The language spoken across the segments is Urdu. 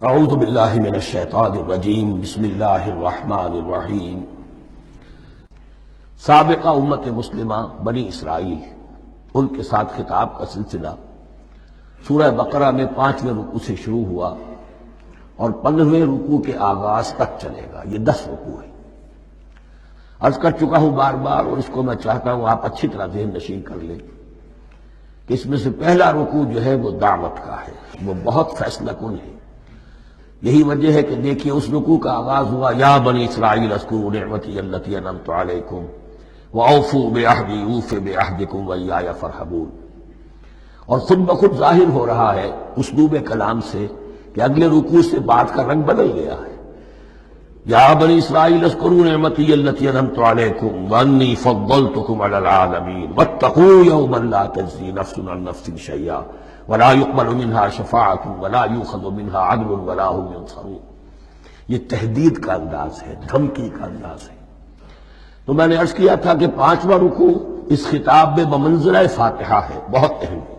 اعوذ باللہ من الشیطان الرجیم بسم اللہ الرحمن الرحیم۔ سابقہ امت مسلمہ بنی اسرائیل، ان کے ساتھ خطاب کا سلسلہ سورہ بقرہ میں 5ویں رکوع سے شروع ہوا اور 15ویں رکوع کے آغاز تک چلے گا۔ یہ 10 رکوع ہے۔ عرض کر چکا ہوں بار بار، اور اس کو میں چاہتا ہوں آپ اچھی طرح ذہن نشین کر لیں کہ اس میں سے پہلا رکوع جو ہے وہ دعوت کا ہے، وہ بہت فیصلہ کن ہے۔ یہی وجہ ہے کہ دیکھیے اس رکوع کا آغاز ہوا یا بنی اسرائیل اذکروا نعمتی التی انعمت علیکم واوفوا بعہدی اوف بعہدکم وایای فارہبون، اور خود بخود ظاہر ہو رہا ہے اسلوب کلام سے کہ اگلے رکوع سے بات کا رنگ بدل گیا ہے۔ یا بنی اسرائیل اذکروا نعمتی التی انعمت علیکم وانی فضلتکم علی العالمین واتقوا یوما لا تجزی نفس عن نفس شیئا ولا يقبل منها شفاعة ولا يؤخذ منها عدل ولا هم ينصرون۔ یہ تہدید کا انداز ہے، دھمکی کا انداز ہے۔ تو میں نے عرض کیا تھا کہ 5واں رکوع اس خطاب میں بمنزلہ فاتحہ ہے، بہت اہم ہے،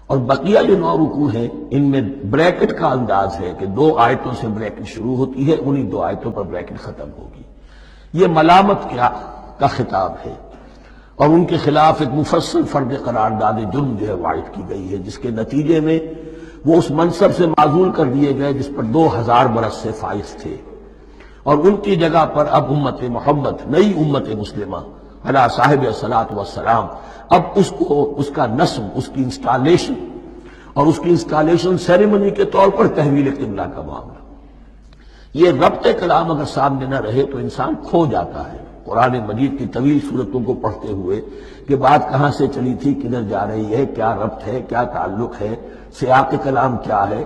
اور بقیہ جو 9 رکوع ہیں ان میں بریکٹ کا انداز ہے کہ 2 آیتوں سے بریکٹ شروع ہوتی ہے، انہی 2 آیتوں پر بریکٹ ختم ہوگی۔ یہ ملامت کا خطاب ہے، اور ان کے خلاف ایک مفصل فرد قرارداد جرم جو ہے وارد کی گئی ہے، جس کے نتیجے میں وہ اس منصب سے معزول کر دیے گئے جس پر 2000 برس سے فائز تھے، اور ان کی جگہ پر اب امت محمد، نئی امت مسلمہ علی صاحب الصلاۃ والسلام، اب اس کا نصب، اس کی انسٹالیشن، اور اس کی انسٹالیشن سیریمنی کے طور پر تحویل قبلہ کا معاملہ۔ یہ ربط کلام اگر سامنے نہ رہے تو انسان کھو جاتا ہے قرآن مجید کی طویل صورتوں کو پڑھتے ہوئے کہ بات کہاں سے چلی تھی، کدھر جا رہی ہے، کیا ربط ہے، کیا تعلق ہے، سیاق کلام کیا ہے۔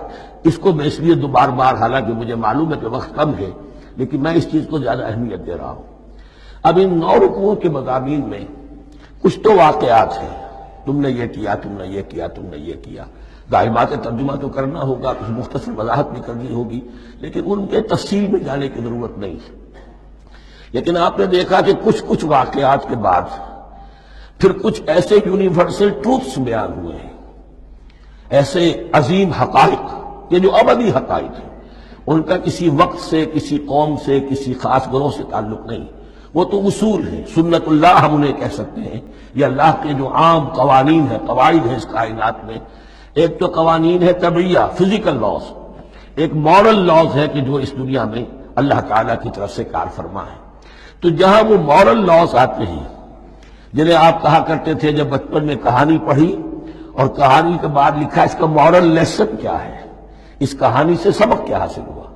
اس کو میں اس لیے بار بار، حالانکہ مجھے معلوم ہے کہ وقت کم ہے، لیکن میں اس چیز کو زیادہ اہمیت دے رہا ہوں۔ اب ان 9 رکوعوں کے مضامین میں کچھ تو واقعات ہیں، تم نے یہ کیا، تم نے یہ کیا، تم نے یہ کیا۔ ظاہر بات ہے ترجمہ تو کرنا ہوگا، کچھ مختصر وضاحت بھی کرنی ہوگی، لیکن ان کے تفصیل میں جانے کی ضرورت نہیں ہے۔ لیکن آپ نے دیکھا کہ کچھ واقعات کے بعد پھر کچھ ایسے یونیورسل ٹروتھس بیان ہوئے ہیں، ایسے عظیم حقائق کہ جو ابدی حقائق ہیں، ان کا کسی وقت سے، کسی قوم سے، کسی خاص گروہ سے تعلق نہیں، وہ تو اصول ہیں، سنت اللہ ہم انہیں کہہ سکتے ہیں۔ یہ اللہ کے جو عام قوانین ہیں، قواعد ہیں اس کائنات میں۔ ایک تو قوانین ہے طبعیہ، فزیکل لاز، ایک مورل لاز ہے کہ جو اس دنیا میں اللہ تعالیٰ کی طرف سے کار فرما ہے۔ تو جہاں وہ مورل لاز آتے ہیں، جنہیں آپ کہا کرتے تھے جب بچپن میں کہانی پڑھی اور کہانی کے بعد لکھا اس کا مورل لیسن کیا ہے، اس کہانی سے سبق کیا حاصل ہوا،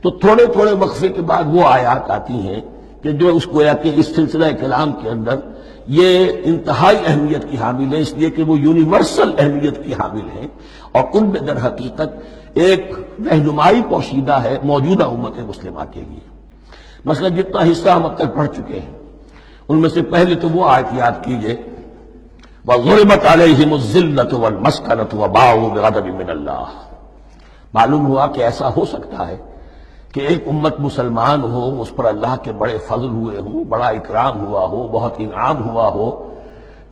تو تھوڑے تھوڑے وقفے کے بعد وہ آیات آتی ہیں کہ جو اس گویا کہ اس سلسلہ کلام کے اندر یہ انتہائی اہمیت کی حامل ہے، اس لیے کہ وہ یونیورسل اہمیت کی حامل ہیں، اور ان میں در حقیقت ایک رہنمائی پوشیدہ ہے موجودہ امت مسلمہ کے لیے۔ مثلا جتنا حصہ ہم اب تک پڑھ چکے ہیں ان میں سے پہلے تو وہ آیت یاد کیجئے وَضُرِبَتْ عَلَيْهِمُ الذِّلَّةُ وَالْمَسْكَنَةُ وَبَاءُوا بِغَضَبٍ مِّنَ اللَّهِ۔ معلوم ہوا کہ ایسا ہو سکتا ہے کہ ایک امت مسلمان ہو، اس پر اللہ کے بڑے فضل ہوئے ہوں، بڑا اکرام ہوا ہو، بہت انعام ہوا ہو،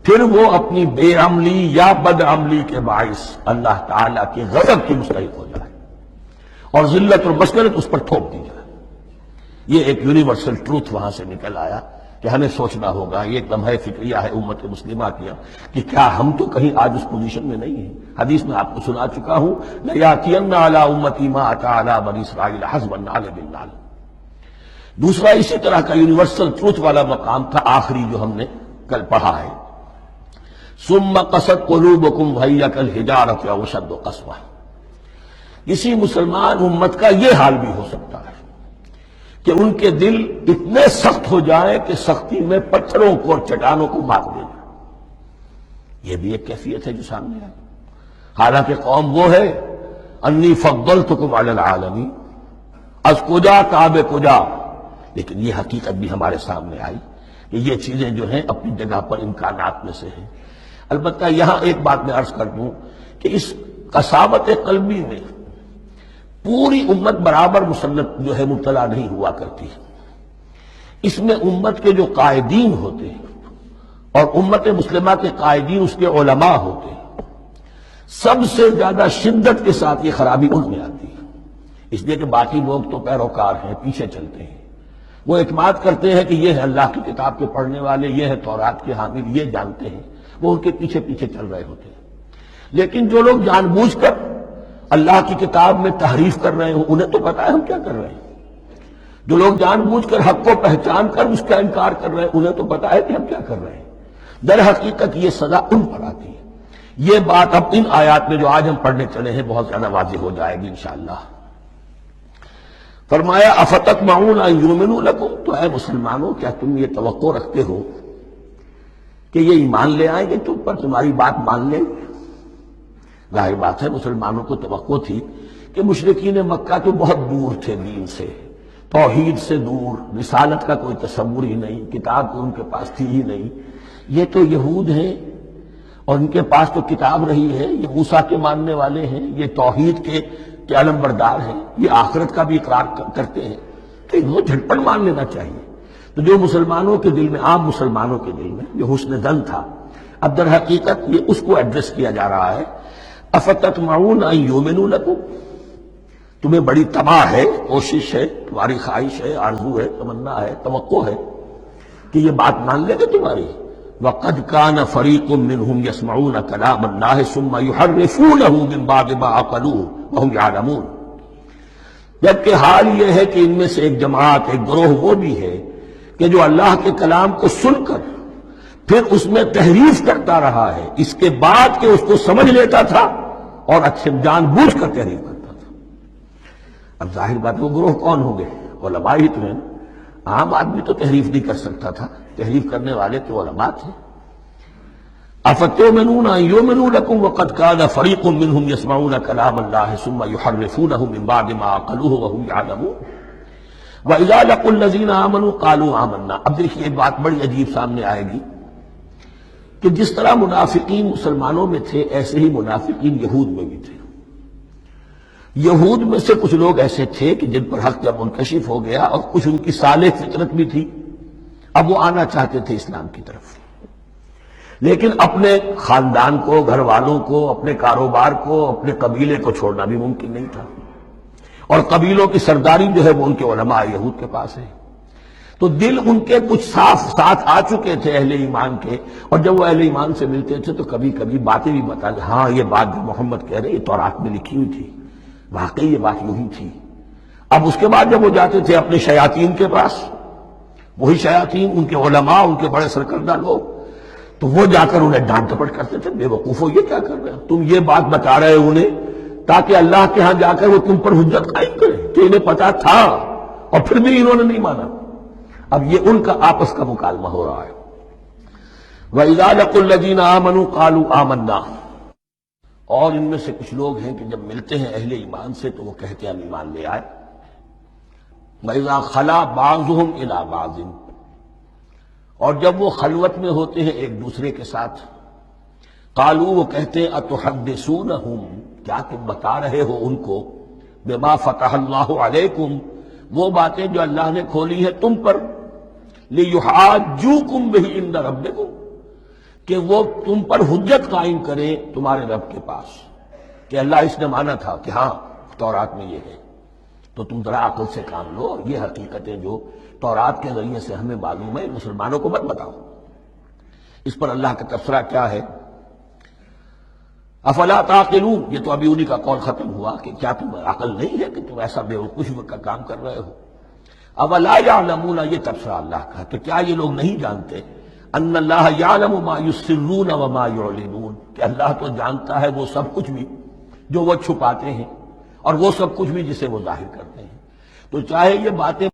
پھر وہ اپنی بے عملی یا بد عملی کے باعث اللہ تعالیٰ کے غضب کی مستحق ہو جائے اور ذلت اور مسکنت اس پر تھوپ دی جائے۔ یہ ایک یونیورسل ٹروتھ وہاں سے نکل آیا کہ ہمیں سوچنا ہوگا، یہ ایک لمحہ فکریہ ہے امت مسلمہ کیا کہ کیا ہم تو کہیں آج اس پوزیشن میں نہیں ہیں۔ حدیث میں آپ کو سنا چکا ہوں لَيَأْتِيَنَّ عَلَىٰ أُمَّتِي مَا أَتَىٰ عَلَىٰ بَنِي إِسْرَائِيلَ حَسْبَ النَّعْلِ بِالنَّعْلِ۔ دوسرا اسی طرح کا یونیورسل ٹروتھ والا مقام تھا آخری جو ہم نے کل پڑھا ہے، ثُمَّ قَسَتْ قُلُوبُكُمْ وَهِيَ كَالْحِجَارَةِ أَوْ أَشَدُّ قَسْوَةً۔ کسی مسلمان امت کا یہ حال بھی ہو سکتا ہے کہ ان کے دل اتنے سخت ہو جائیں کہ سختی میں پتھروں کو اور چٹانوں کو مات دے جائیں۔ یہ بھی ایک کیفیت ہے جو سامنے آئی، حالانکہ قوم وہ ہے انی فضلتکم علی العالمین، از کجا کعب کجا، لیکن یہ حقیقت بھی ہمارے سامنے آئی کہ یہ چیزیں جو ہیں اپنی جگہ پر امکانات میں سے ہیں۔ البتہ یہاں ایک بات میں عرض کر دوں کہ اس قساوت قلبی میں پوری امت برابر مسلط جو ہے مبتلا نہیں ہوا کرتی، اس میں امت کے جو قائدین ہوتے ہیں اور امت مسلمہ کے قائدین اس کے علماء ہوتے ہیں، سب سے زیادہ شدت کے ساتھ یہ خرابی ان میں آتی ہے۔ اس لیے کہ باقی لوگ تو پیروکار ہیں، پیچھے چلتے ہیں، وہ اعتماد کرتے ہیں کہ یہ ہے اللہ کی کتاب کے پڑھنے والے، یہ ہے تورات کے حامل، یہ جانتے ہیں، وہ ان کے پیچھے پیچھے چل رہے ہوتے ہیں۔ لیکن جو لوگ جان بوجھ کر اللہ کی کتاب میں تحریف کر رہے ہوں، انہیں تو پتا ہے ہم کیا کر رہے ہیں۔ جو لوگ جان بوجھ کر حق کو پہچان کر اس کا انکار کر رہے ہیں، انہیں تو پتا ہے کہ ہم کیا کر رہے ہیں۔ در حقیقت یہ سزا ان پر آتی ہے۔ یہ بات اب ان آیات میں جو آج ہم پڑھنے چلے ہیں بہت زیادہ واضح ہو جائے گی انشاءاللہ۔ فرمایا افتطمعون ان یؤمنوا لکم، تو اے مسلمانوں کیا تم یہ توقع رکھتے ہو کہ یہ ایمان لے آئیں گے تم پر، تمہاری بات مان لیں گے؟ ظاہر بات ہے مسلمانوں کو توقع تھی کہ مشرکین مکہ تو بہت دور تھے دین سے، توحید سے دور، رسالت کا کوئی تصور ہی نہیں، کتاب تو ان کے پاس تھی ہی نہیں۔ یہ تو یہود ہیں اور ان کے پاس تو کتاب رہی ہے، یہ موسیٰ کے ماننے والے ہیں، یہ توحید کے علم بردار ہیں، یہ آخرت کا بھی اقرار کرتے ہیں، تو انہوں کو جھٹپٹ مان لینا چاہیے۔ تو جو مسلمانوں کے دل میں، عام مسلمانوں کے دل میں جو حسن ظن تھا، اب در حقیقت یہ اس کو ایڈریس کیا جا رہا ہے۔ افتطمعون ان یؤمنوا لکم، تمہیں بڑی طمع ہے، کوشش ہے، تمہاری خواہش ہے، آرزو ہے، تمنا ہے، توقع ہے کہ یہ بات مان لے گے تمہاری۔ وَقَدْ كَانَ فَرِيقٌ مِّنْهُمْ يَسْمَعُونَ كَلَامَ اللَّهِ ثُمَّ يُحَرِّفُونَهُ مِن بَعْدِ مَا عَقَلُوهُ وَهُمْ يَعْلَمُونَ، جبکہ حال یہ ہے کہ ان میں سے ایک جماعت، ایک گروہ وہ بھی ہے کہ جو اللہ کے کلام کو سن کر پھر اس میں تحریف کرتا رہا ہے، اس کے بعد کہ اس کو سمجھ لیتا تھا اور اچھے جان بوجھ کر تحریف کرتا تھا۔ اب ظاہر بات وہ گروہ کون ہوں گے؟ علماء ہی تو ہیں۔ عام آدمی تو تحریف نہیں کر سکتا تھا، تحریف کرنے والے تو علماء تھے۔ افتؤمنون ان یؤمنوا لکم وقد کان فریق منهم یسمعون کلام اللہ ثم یحرفونہ من بعد ما عقلوہ وهم یعلمون واذا لقوا الذین آمنوا قالوا آمنا۔ اب دیکھیے ایک بات بڑی عجیب سامنے آئے گی کہ جس طرح منافقین مسلمانوں میں تھے، ایسے ہی منافقین یہود میں بھی تھے۔ یہود میں سے کچھ لوگ ایسے تھے کہ جن پر حق جب منکشف ہو گیا، اور کچھ ان کی صالح فطرت بھی تھی، اب وہ آنا چاہتے تھے اسلام کی طرف، لیکن اپنے خاندان کو، گھر والوں کو، اپنے کاروبار کو، اپنے قبیلے کو چھوڑنا بھی ممکن نہیں تھا، اور قبیلوں کی سرداری جو ہے وہ ان کے علماء یہود کے پاس ہے۔ تو دل ان کے کچھ صاف ساتھ آ چکے تھے اہل ایمان کے، اور جب وہ اہل ایمان سے ملتے تھے تو کبھی کبھی باتیں بھی بتا دیں، ہاں یہ بات جو محمد کہہ رہے یہ تورات میں لکھی ہوئی تھی، واقعی یہ بات یوں ہی تھی۔ اب اس کے بعد جب وہ جاتے تھے اپنے شیاطین کے پاس، وہی شیاطین ان کے علماء، ان کے بڑے سرکردہ لوگ، تو وہ جا کر انہیں ڈانٹ ڈپٹ کرتے تھے، بے وقوفو یہ کیا کر رہے ہو تم، یہ بات بتا رہے ہو انہیں تاکہ اللہ کے ہاں جا کر وہ تم پر حجت قائم کرے کہ انہیں پتا تھا اور پھر بھی انہوں نے نہیں مانا۔ اب یہ ان کا آپس کا مکالمہ ہو رہا ہے۔ وَإِذَا لَقُوا الَّذِينَ آمَنُوا قَالُوا آمَنَّا، اور ان میں سے کچھ لوگ ہیں کہ جب ملتے ہیں اہل ایمان سے تو وہ کہتے ہیں ہم ایمان لے آئے۔ وَإِذَا خَلَا بَعْضُهُمْ إِلَىٰ بَعْضٍ، اور جب وہ خلوت میں ہوتے ہیں ایک دوسرے کے ساتھ، قالوا وہ کہتے ہیں اتحدثونہم، کیا تم بتا رہے ہو ان کو، بما فتح اللہ علیکم، وہ باتیں جو اللہ نے کھولی ہیں تم پر، لیحاجوکم بہ عند ربکم، کہ وہ تم پر حجت قائم کریں تمہارے رب کے پاس، کہ اللہ اس نے مانا تھا کہ ہاں تورات میں یہ ہے، تو تم ذرا عقل سے کام لو، اور یہ حقیقتیں جو تورات کے ذریعے سے ہمیں معلوم ہے مسلمانوں کو مت بتاؤ۔ اس پر اللہ کا تبصرہ کیا ہے؟ افلا تعقلون، یہ تو ابھی انہی کا قول ختم ہوا کہ کیا تم عقل نہیں ہے کہ تم ایسا بے وقوفی کا کام کر رہے ہو؟ اولا یعلمون، یہ تبصرہ اللہ کا، تو کیا یہ لوگ نہیں جانتے ان اللہ یعلم ما یسرون وما یعلنون، کہ اللہ تو جانتا ہے وہ سب کچھ بھی جو وہ چھپاتے ہیں اور وہ سب کچھ بھی جسے وہ ظاہر کرتے ہیں۔ تو چاہے یہ باتیں